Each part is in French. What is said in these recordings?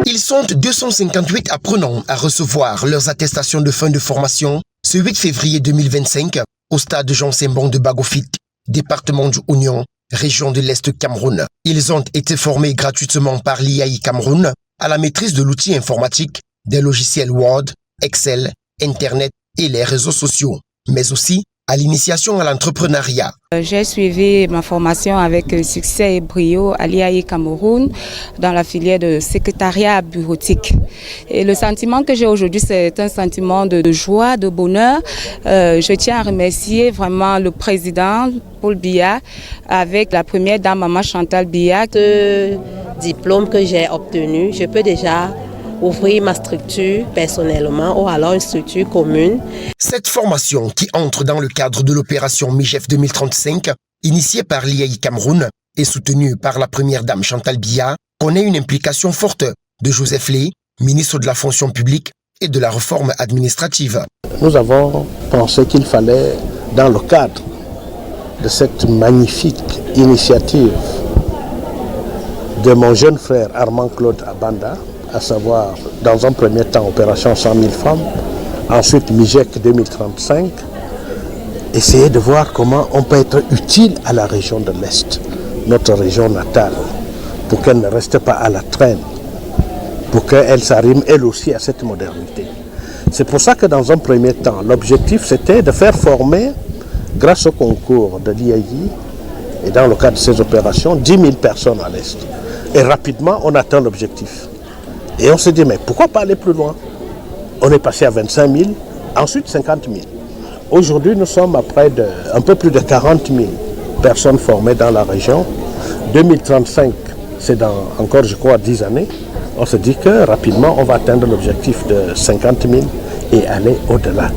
Ils sont 258 apprenants à recevoir leurs attestations de fin de formation ce 8 février 2025 au stade Jean Sembon de Bagofit, département du Oignon, région de l'Est Cameroun. Ils ont été formés gratuitement par l'IAI Cameroun à la maîtrise de l'outil informatique, des logiciels Word, Excel, Internet et les réseaux sociaux, mais aussi à l'initiation à l'entrepreneuriat. J'ai suivi ma formation avec succès et brio à l'IAI Cameroun dans la filière de secrétariat bureautique. Et le sentiment que j'ai aujourd'hui, c'est un sentiment de joie, de bonheur. Je tiens à remercier vraiment le président Paul Biya avec la première dame, Maman Chantal Biya. Ce diplôme que j'ai obtenu, je peux déjà ouvrir ma structure personnellement ou alors une structure commune. Cette formation qui entre dans le cadre de l'opération MIGEF 2035, initiée par l'IAI Cameroun et soutenue par la première dame Chantal Biya, connaît une implication forte de Joseph Lé, ministre de la fonction publique et de la réforme administrative. Nous avons pensé qu'il fallait, dans le cadre de cette magnifique initiative de mon jeune frère Armand Claude Abanda, à savoir dans un premier temps opération 100 000 femmes, ensuite MIGEF 2035, essayer de voir comment on peut être utile à la région de l'Est, notre région natale, pour qu'elle ne reste pas à la traîne, pour qu'elle s'arrime elle aussi à cette modernité. C'est pour ça que dans un premier temps, l'objectif c'était de faire former, grâce au concours de l'IAI et dans le cadre de ces opérations, 10 000 personnes à l'Est. Et rapidement, on atteint l'objectif. Et on s'est dit, mais pourquoi pas aller plus loin? On est passé à 25 000, ensuite 50 000. Aujourd'hui, nous sommes à près de un peu plus de 40 000 personnes formées dans la région. 2035, c'est dans encore, je crois, 10 années. On se dit que rapidement, on va atteindre l'objectif de 50 000 et aller au-delà.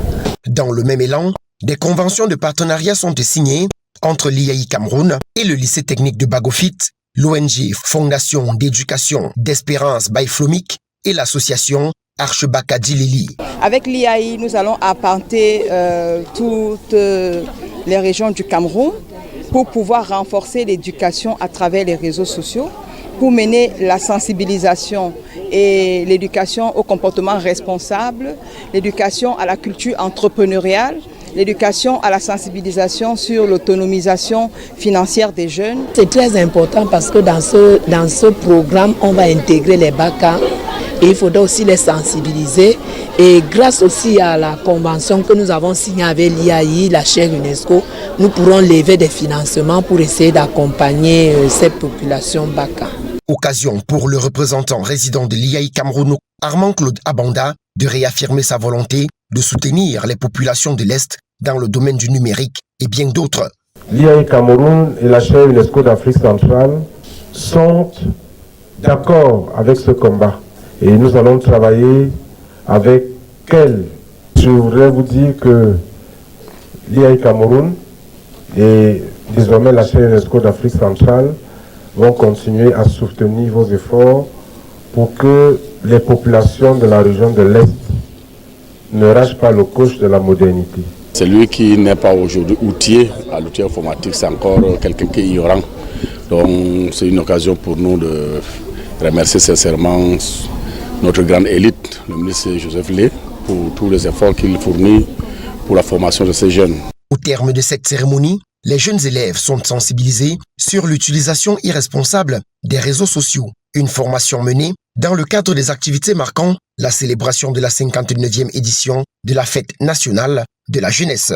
Dans le même élan, des conventions de partenariat sont signées entre l'IAI Cameroun et le lycée technique de Bagofit, l'ONG Fondation d'éducation d'Espérance Baïflomique et l'association Archebakadi Lili. Avec l'IAI, nous allons apporter toutes les régions du Cameroun pour pouvoir renforcer l'éducation à travers les réseaux sociaux, pour mener la sensibilisation et l'éducation au comportement responsable, l'éducation à la culture entrepreneuriale, l'éducation à la sensibilisation sur l'autonomisation financière des jeunes. C'est très important parce que dans ce programme, on va intégrer les BACA et il faudra aussi les sensibiliser. Et grâce aussi à la convention que nous avons signée avec l'IAI, la chaire UNESCO, nous pourrons lever des financements pour essayer d'accompagner cette population BACA. Occasion pour le représentant résident de l'IAI Cameroun, Armand Claude Abanda, de réaffirmer sa volonté de soutenir les populations de l'Est dans le domaine du numérique et bien d'autres. L'IAI Cameroun et la chaire UNESCO d'Afrique centrale sont d'accord avec ce combat et nous allons travailler avec elle. Je voudrais vous dire que l'IAI Cameroun et désormais la chaire UNESCO d'Afrique centrale vont continuer à soutenir vos efforts pour que les populations de la région de l'Est ne rachent pas le coche de la modernité. Celui qui n'est pas aujourd'hui outillé à l'outil informatique, c'est encore quelqu'un qui est ignorant. Donc c'est une occasion pour nous de remercier sincèrement notre grande élite, le ministre Joseph Lé, pour tous les efforts qu'il fournit pour la formation de ces jeunes. Au terme de cette cérémonie, les jeunes élèves sont sensibilisés sur l'utilisation irresponsable des réseaux sociaux. Une formation menée dans le cadre des activités marquant la célébration de la 59e édition de la Fête nationale de la jeunesse.